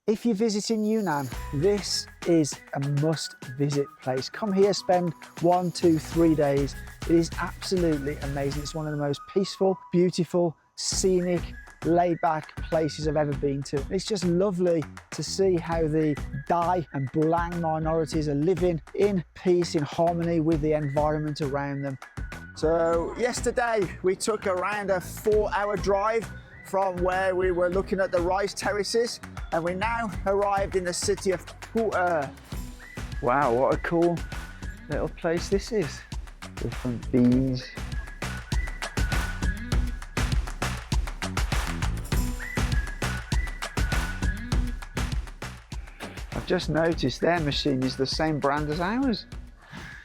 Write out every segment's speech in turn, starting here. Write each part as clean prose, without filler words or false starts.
If you're visiting Yunnan, this is a must-visit place. Come here, spend 1, 2, 3 days. It is absolutely amazing. It's one of the most peaceful, beautiful, scenic, laid-back places I've ever been to. It's just lovely to see how the Dai and Bulang minorities are living in peace, in harmony with the environment around them. So yesterday we took around a 4-hour drive from where we were looking at the rice terraces, and we now arrived in the city of Puer. Wow, what a cool little place this is. Different beans. I've just noticed their machine is the same brand as ours.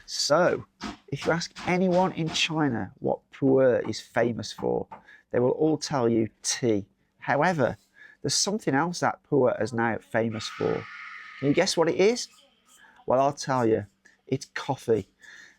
So, if you ask anyone in China what Puer is famous for, they will all tell you tea. However, there's something else that Puer is now famous for. Can you guess what it is? Well, I'll tell you, it's coffee.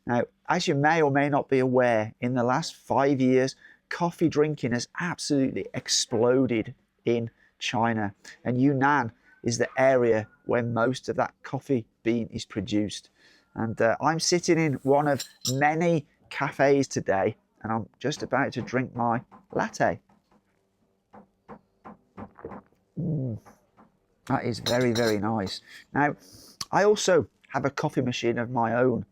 Now, as you may or may not be aware, in the last 5 years, coffee drinking has absolutely exploded in China. And Yunnan is the area where most of that coffee bean is produced. And I'm sitting in one of many cafes today, and I'm just about to drink my latte. That is very, very nice. Now, I also have a coffee machine of my own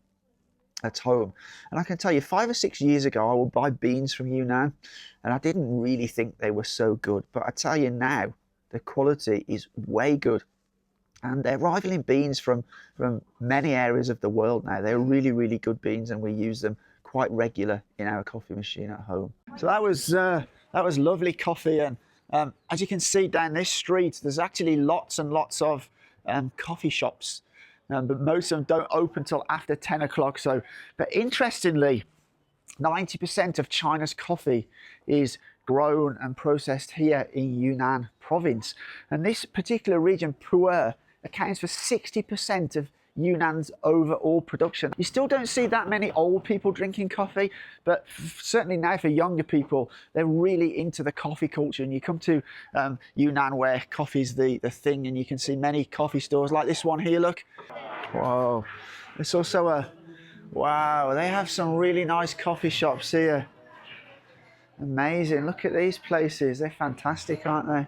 at home. And I can tell you, 5 or 6 years ago, I would buy beans from Yunnan, and I didn't really think they were so good. But I tell you now, the quality is way good. And they're rivaling beans from many areas of the world now. They're really, really good beans, and we use them quite regular in our coffee machine at home. So that was lovely coffee, and as you can see down this street, there's actually lots and lots of coffee shops, but most of them don't open till after 10 o'clock. So, but interestingly, 90% of China's coffee is grown and processed here in Yunnan province, and this particular region, Puer, accounts for 60% of Yunnan's overall production. You still don't see that many old people drinking coffee, but certainly now for younger people, they're really into the coffee culture. And you come to Yunnan where coffee's the thing, and you can see many coffee stores like this one here, look. Whoa, it's also wow, they have some really nice coffee shops here. Amazing, look at these places, they're fantastic, aren't they?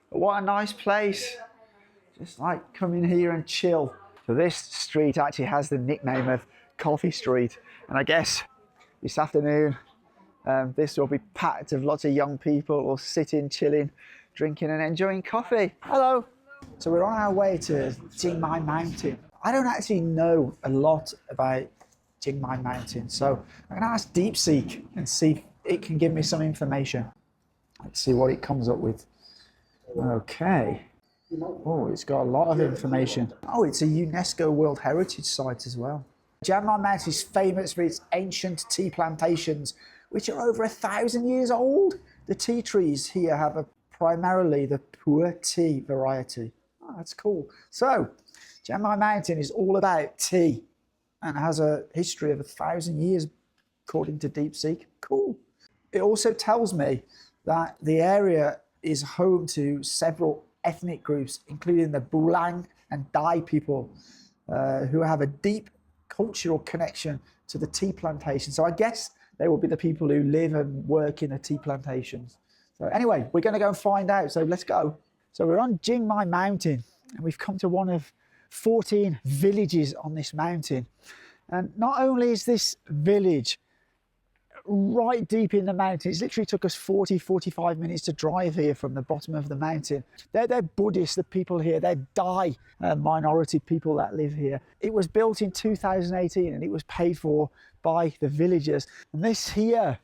What a nice place. Just like come in here and chill. So this street actually has the nickname of Coffee Street. And I guess this afternoon, this will be packed of lots of young people all sitting, chilling, drinking and enjoying coffee. Hello. So we're on our way to Jingmai Mountain. I don't actually know a lot about Jingmai Mountain. So I'm gonna ask DeepSeek and see if it can give me some information. Let's see what it comes up with. Okay. Oh, it's got a lot of information. Oh, it's a UNESCO World Heritage Site as well. Jingmai Mountain is famous for its ancient tea plantations, which are over 1,000 years old. The tea trees here have primarily the Puer tea variety. Oh, that's cool. So, Jingmai Mountain is all about tea and has a history of 1,000 years, according to DeepSeek. Cool. It also tells me that the area is home to several ethnic groups, including the Bulang and Dai people, who have a deep cultural connection to the tea plantation. So I guess they will be the people who live and work in the tea plantations. So anyway, we're going to go and find out. So let's go. So we're on Jingmai Mountain, and we've come to one of 14 villages on this mountain. And not only is this village right deep in the mountains, it literally took us 45 minutes to drive here from the bottom of the mountain. They're Buddhists, the people here. They're Dai minority people that live here. It was built in 2018 and it was paid for by the villagers. And this here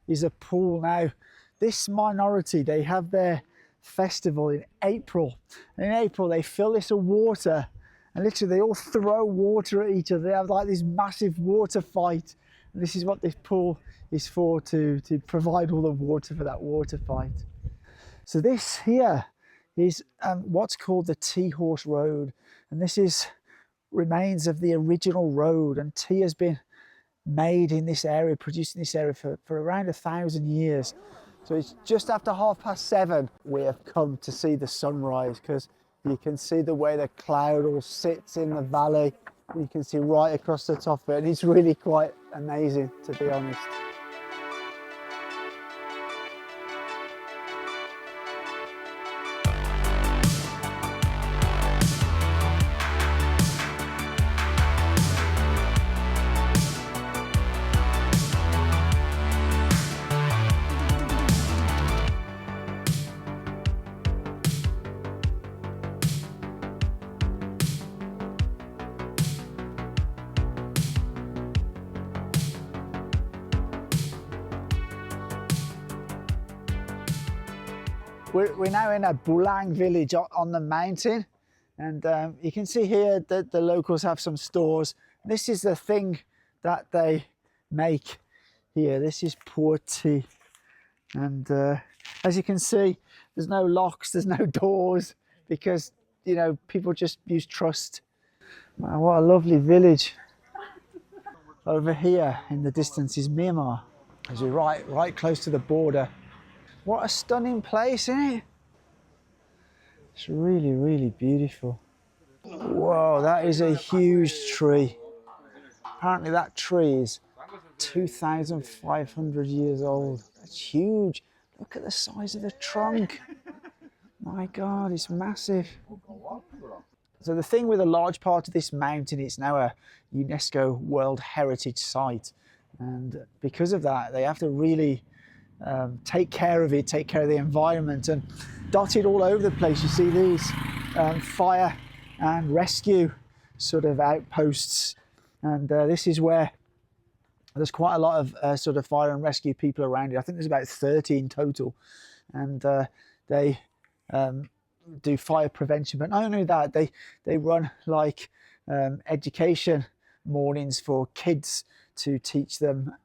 is a pool. Now, this minority, they have their festival in April. And in April, they fill this with water, and literally they all throw water at each other. They have like this massive water fight. And this is what this pool is for, to provide all the water for that water fight. So this here is what's called the Tea Horse Road. And this is remains of the original road. And tea has been made in this area, produced in this area for around 1,000 years. So it's just after 7:30. We have come to see the sunrise, because You can see the way the cloud all sits in the valley. You can see right across the top of it, and it's really quite amazing, to be honest. We're now in a Bulang village on the mountain, and you can see here that the locals have some stores. This is the thing that they make here. This is Puer tea, and as you can see, there's no locks, there's no doors, because you know, people just use trust. Wow, what a lovely village. Over here in the distance is Myanmar, as we're right close to the border. What a stunning place, isn't it? It's really, really beautiful. Whoa, that is a huge tree. Apparently that tree is 2,500 years old. That's huge. Look at the size of the trunk. My God, it's massive. So the thing with a large part of this mountain, it's now a UNESCO World Heritage Site. And because of that, they have to really take care of it, take care of the environment, and dotted all over the place you see these fire and rescue sort of outposts, and this is where there's quite a lot of sort of fire and rescue people around it. I think there's about 30 in total, and they do fire prevention, but not only that, they run like education mornings for kids to teach them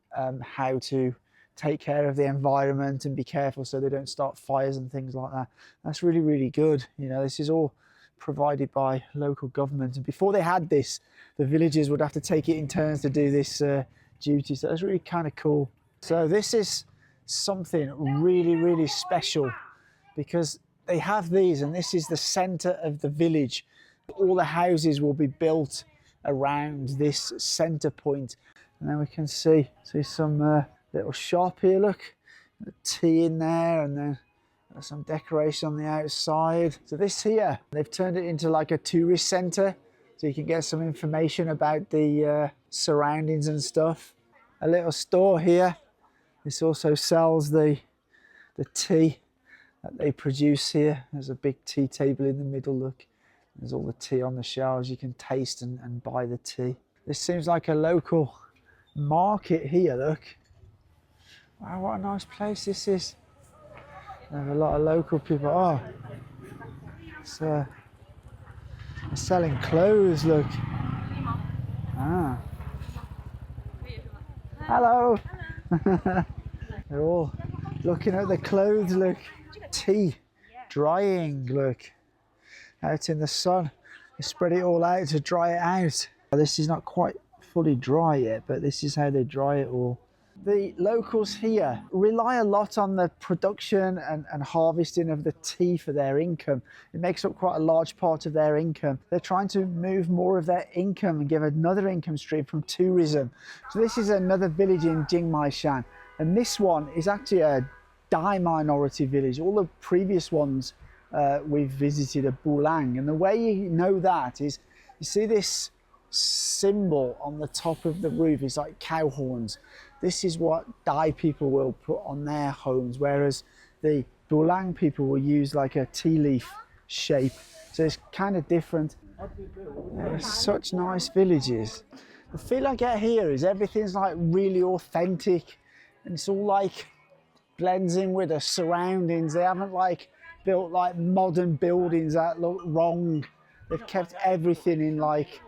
how to take care of the environment and be careful so they don't start fires and things like that. That's really, really good. You know, this is all provided by local government. And before they had this, the villagers would have to take it in turns to do this duty. So that's really kind of cool. So this is something really, really special, because they have these, and this is the center of the village. All the houses will be built around this center point. And then we can see some little shop here, look, tea in there, and then some decoration on the outside. So this here, they've turned it into like a tourist center, so you can get some information about the surroundings and stuff. A little store here. This also sells the tea that they produce here. There's a big tea table in the middle, look. There's all the tea on the shelves. You can taste and buy the tea. This seems like a local market here, look. Wow, what a nice place this is. There's a lot of local people. Oh, it's they're selling clothes, look. Ah. Hello. They're all looking at the clothes, look. Tea, drying, look. Out in the sun. They spread it all out to dry it out. This is not quite fully dry yet, but this is how they dry it all. The locals here rely a lot on the production and harvesting of the tea for their income. It makes up quite a large part of their income. They're trying to move more of their income and give another income stream from tourism. So this is another village in Jingmai Shan, and this one is actually a Dai minority village. All the previous ones we've visited are Bulang, and the way you know that is you see this symbol on the top of the roof. It's like cow horns. This is what Dai people will put on their homes, whereas the Bulang people will use like a tea leaf shape. So it's kind of different. They're such nice villages. The feel I get here is everything's like really authentic, and it's all like blends in with the surroundings. They haven't like built like modern buildings that look wrong. They've kept everything in like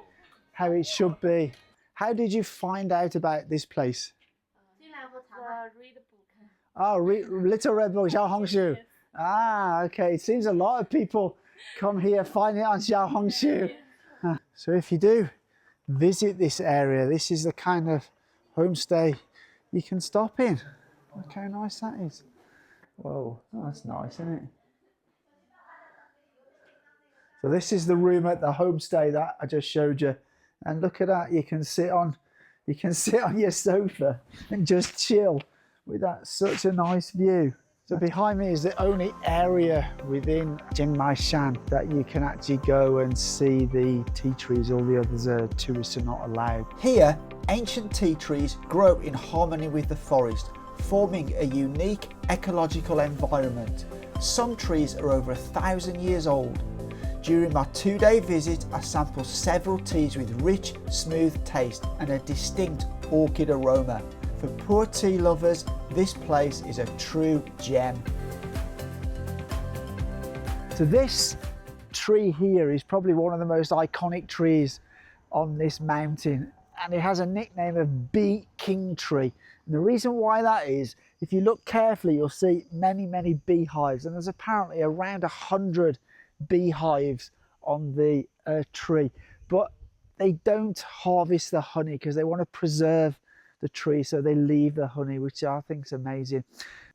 how it should be. How did you find out about this place? Read a book. Oh, Little Red Book, Xiaohongshu. Ah, okay. It seems a lot of people come here, find it on Xiaohongshu. So if you do visit this area, this is the kind of homestay you can stop in. Look how nice that is. Whoa, that's nice, isn't it? So this is the room at the homestay that I just showed you. And look at that, you can sit on your sofa and just chill with that, such a nice view. So behind me is the only area within Jingmai Shan that you can actually go and see the tea trees. All the others are tourists are not allowed. Here, ancient tea trees grow in harmony with the forest, forming a unique ecological environment. Some trees are over 1,000 years old. During my 2-day visit, I sampled several teas with rich, smooth taste and a distinct orchid aroma. For Puer tea lovers, this place is a true gem. So this tree here is probably one of the most iconic trees on this mountain, and it has a nickname of Bee King Tree. And the reason why that is, if you look carefully, you'll see many beehives, and there's apparently around 100 beehives on the tree, but they don't harvest the honey because they want to preserve the tree, so they leave the honey, which I think is amazing.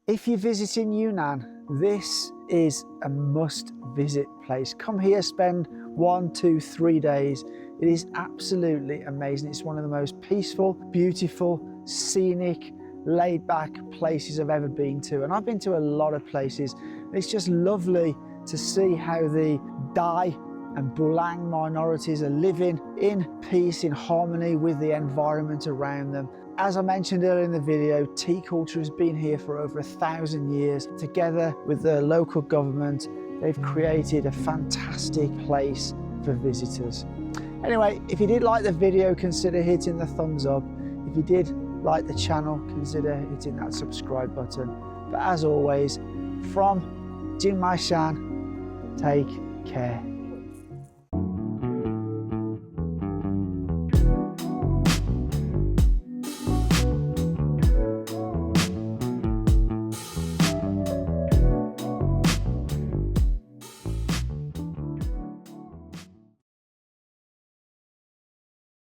If you're visiting Yunnan, this is a must visit place. Come here, spend 1, 2, 3 days. It is absolutely amazing. It's one of the most peaceful, beautiful, scenic, laid back places I've ever been to. And I've been to a lot of places. It's just lovely to see how the Dai and Bulang minorities are living in peace, in harmony with the environment around them. As I mentioned earlier in the video, tea culture has been here for over 1,000 years. Together with the local government, they've created a fantastic place for visitors. Anyway, if you did like the video, consider hitting the thumbs up. If you did like the channel, consider hitting that subscribe button. But as always, from Jingmai Shan, take care.